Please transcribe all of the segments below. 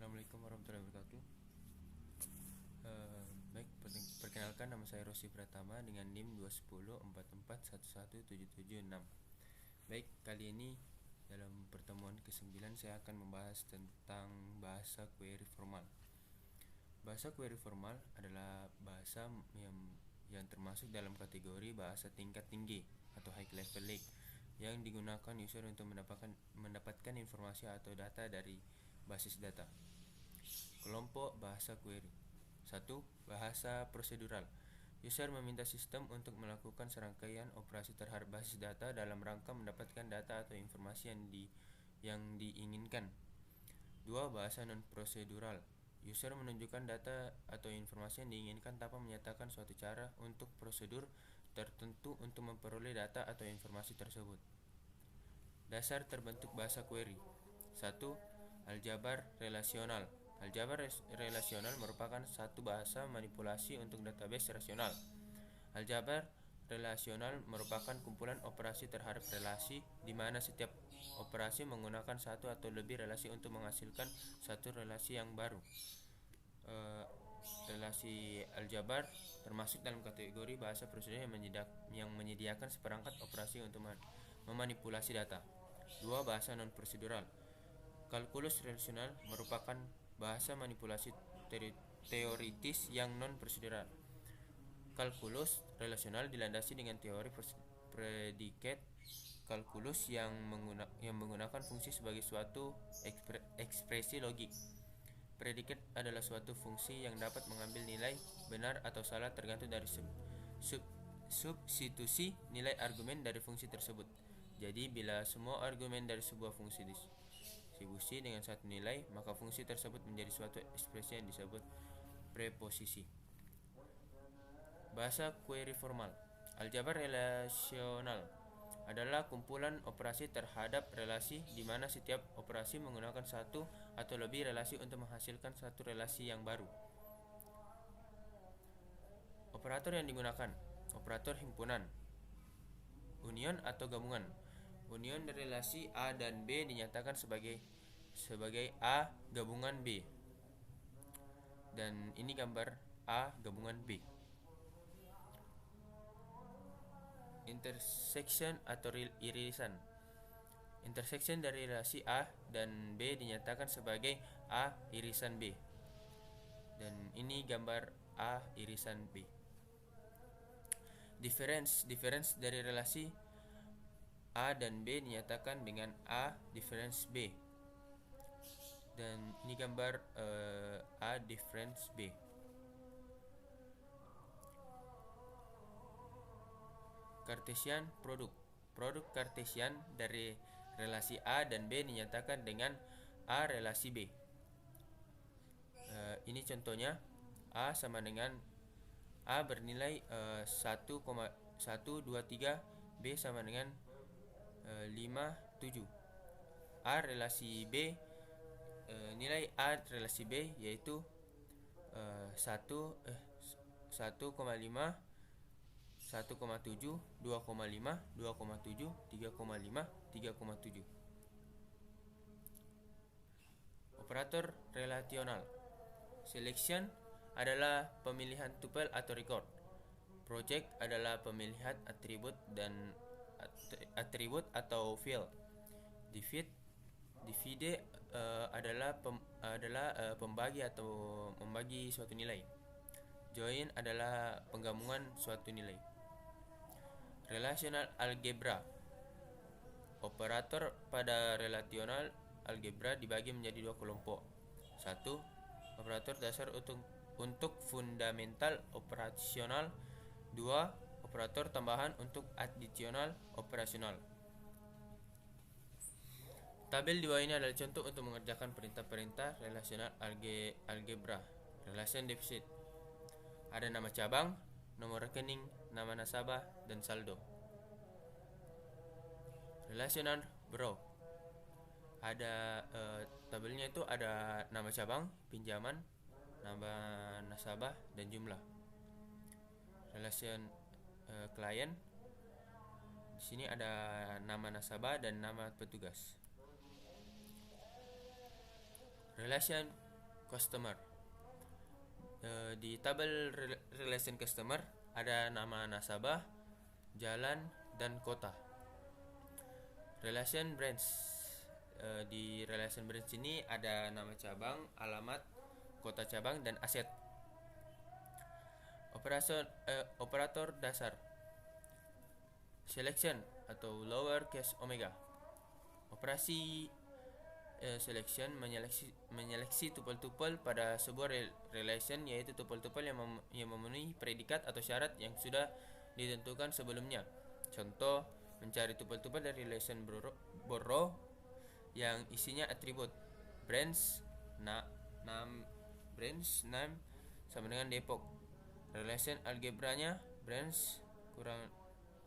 Assalamualaikum warahmatullahi wabarakatuh. Baik, perkenalkan nama saya Rosi Pratama dengan NIM 21044117776. Baik, kali ini dalam pertemuan ke-9 saya akan membahas tentang bahasa query formal. Bahasa query formal adalah bahasa yang termasuk dalam kategori bahasa tingkat tinggi atau high level yang digunakan user untuk mendapatkan informasi atau data dari basis data. Kelompok bahasa query. 1. Bahasa prosedural. User meminta sistem untuk melakukan serangkaian operasi terhadap basis data dalam rangka mendapatkan data atau informasi yang diinginkan. 2. Bahasa non-prosedural. User menunjukkan data atau informasi yang diinginkan tanpa menyatakan suatu cara untuk prosedur tertentu untuk memperoleh data atau informasi tersebut. Dasar terbentuk bahasa query. 1. Aljabar relasional. Aljabar relasional merupakan satu bahasa manipulasi untuk database rasional. Aljabar relasional merupakan kumpulan operasi terhadap relasi di mana setiap operasi menggunakan satu atau lebih relasi untuk menghasilkan satu relasi yang baru. Relasi aljabar termasuk dalam kategori bahasa prosedural yang menyediakan seperangkat operasi untuk memanipulasi data. 2. Bahasa non-prosedural. Kalkulus relasional merupakan bahasa manipulasi teoritis yang non-prosedural. Kalkulus relasional dilandasi dengan teori predikat kalkulus yang menggunakan fungsi sebagai suatu ekspresi logik. Predikat adalah suatu fungsi yang dapat mengambil nilai benar atau salah tergantung dari substitusi nilai argumen dari fungsi tersebut. Jadi bila semua argumen dari sebuah fungsi distribusi dengan satu nilai, maka fungsi tersebut menjadi suatu ekspresi yang disebut preposisi. Bahasa query formal. Aljabar relasional adalah kumpulan operasi terhadap relasi di mana setiap operasi menggunakan satu atau lebih relasi untuk menghasilkan satu relasi yang baru. Operator yang digunakan. Operator himpunan, union atau gabungan. Union dari relasi A dan B dinyatakan sebagai A gabungan B. Dan ini gambar A gabungan B. Intersection atau irisan. Intersection dari relasi A dan B dinyatakan sebagai A irisan B. Dan ini gambar A irisan B. Difference dari relasi A dan B dinyatakan dengan A difference B. Dan ini gambar A difference B. Cartesian produk. Produk Cartesian dari relasi A dan B dinyatakan dengan A relasi B. Ini contohnya, A sama dengan A bernilai 1,123, B sama dengan 5,7. A relasi B, nilai A relasi B yaitu 1,5, 1,7, 2,5, 2,7, 3,5, 3,7. Operator relasional. Selection adalah pemilihan tuple atau record. Project adalah pemilihan atribut dan atribut atau field. Divide adalah pembagi atau membagi suatu nilai. Join adalah penggabungan suatu nilai. Relational algebra. Operator pada relational algebra dibagi menjadi dua kelompok. 1. Operator dasar untuk fundamental operasional. 2. Operator tambahan untuk adisional operasional. Tabel di bawah ini adalah contoh untuk mengerjakan perintah-perintah relasional algebra. Relation deficit. Ada nama cabang, nomor rekening, nama nasabah, dan saldo. Relational row. Ada tabelnya itu ada nama cabang, pinjaman, nama nasabah, dan jumlah. Relation client. Di sini ada nama nasabah dan nama petugas. Relation customer. Di tabel relation customer ada nama nasabah, jalan, dan kota. Relation branch. Di relation branch ini ada nama cabang, alamat, kota cabang, dan aset. Operator dasar. Selection atau lower case omega. Operasi selection menyeleksi tupel-tupel pada sebuah relation, yaitu tupel-tupel yang memenuhi predikat atau syarat yang sudah ditentukan sebelumnya. Contoh, mencari tupel-tupel dari relation borrow yang isinya atribut branch name sama dengan depok. Relation algebranya branch kurang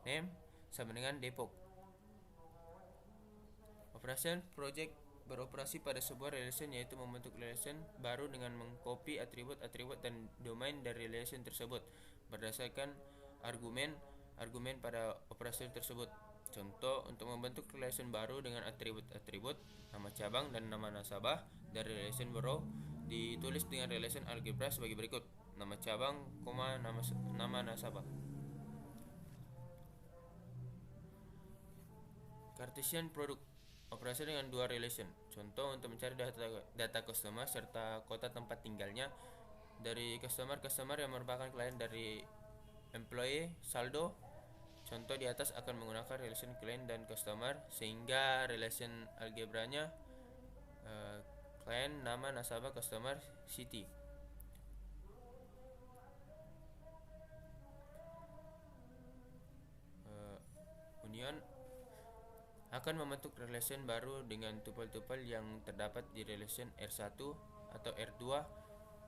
name sama dengan depok. Operation project beroperasi pada sebuah relation, yaitu membentuk relation baru dengan mengcopy atribut-atribut dan domain dari relation tersebut berdasarkan argumen pada operasi tersebut. Contoh, untuk membentuk relation baru dengan atribut-atribut, nama cabang dan nama nasabah dari relation borrow ditulis dengan relation algebra sebagai berikut: nama cabang, nama nasabah. Cartesian product operasi dengan dua relation. Contoh, untuk mencari data customer serta kota tempat tinggalnya dari customer yang merupakan klien dari employee saldo. Contoh di atas akan menggunakan relation klien dan customer, sehingga relation algebranya klien, nama, nasabah, customer, city. Union akan membentuk relation baru dengan tupel-tupel yang terdapat di relation R1 atau R2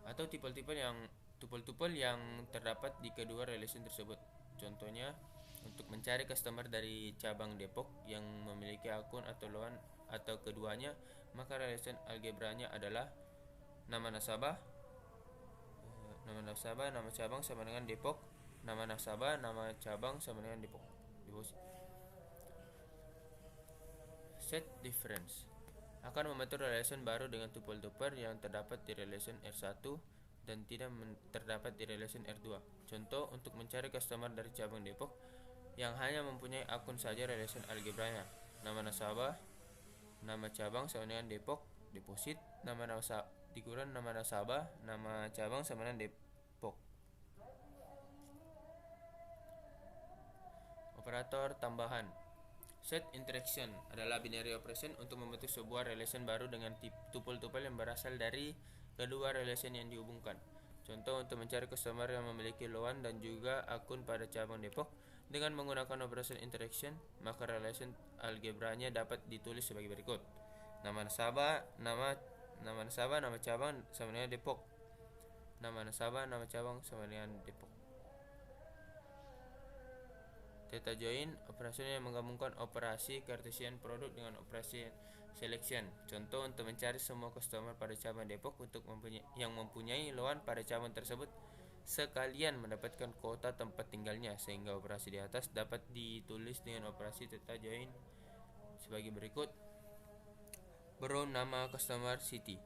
atau tupel-tupel yang terdapat di kedua relation tersebut. Contohnya, untuk mencari customer dari cabang Depok yang memiliki akun atau loan atau keduanya, maka relation algebranya adalah nama nasabah, nama cabang sama dengan Depok, nama nasabah, nama cabang sama dengan Depok. Set difference akan membentuk relation baru dengan tupel-tupel yang terdapat di relation R1 dan tidak terdapat di relation R2. Contoh, untuk mencari customer dari cabang Depok yang hanya mempunyai akun saja, relation algebranya nama nasabah, nama cabang sama dengan Depok, deposit, nama nasabah, nama cabang sama dengan Depok. Operator tambahan. Set interaction adalah binary operation untuk membentuk sebuah relation baru dengan tupel-tupel yang berasal dari kedua relation yang dihubungkan. Contoh, untuk mencari customer yang memiliki loan dan juga akun pada cabang Depok dengan menggunakan operation interaction, maka relation algebranya dapat ditulis sebagai berikut: nama nasabah, nama cabang sama dengan Depok, nama nasabah, nama cabang sama dengan Depok. Theta join operasinya yang menggabungkan operasi Cartesian product dengan operasi selection. Contoh, untuk mencari semua customer pada cabang Depok yang mempunyai loan pada cabang tersebut sekalian mendapatkan kota tempat tinggalnya, sehingga operasi di atas dapat ditulis dengan operasi theta join sebagai berikut: borrow nama customer city.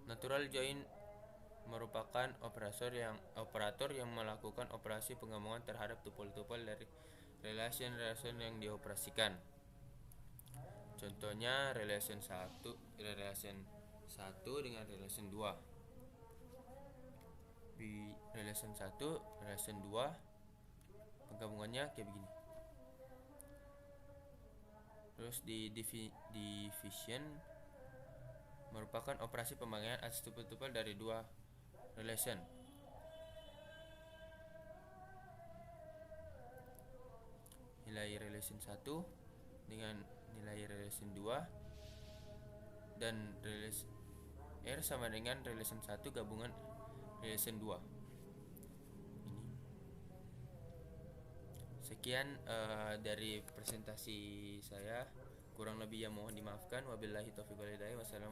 Natural join merupakan operator yang melakukan operasi penggabungan terhadap tupel-tupel dari relation yang dioperasikan. Contohnya relation 1 dengan relation 2. Di relation 1, relation 2 penggabungannya kayak begini. Terus di division merupakan operasi pembagian atas tupel-tupel dari dua relation. Nilai relation 1 dengan nilai relation 2 dan relation R sama dengan relation 1 gabungan relation 2. Ini. Sekian dari presentasi saya. Kurang lebih yang mohon dimaafkan. Wabillahi taufiq wal hidayah. Wassalamualaikum.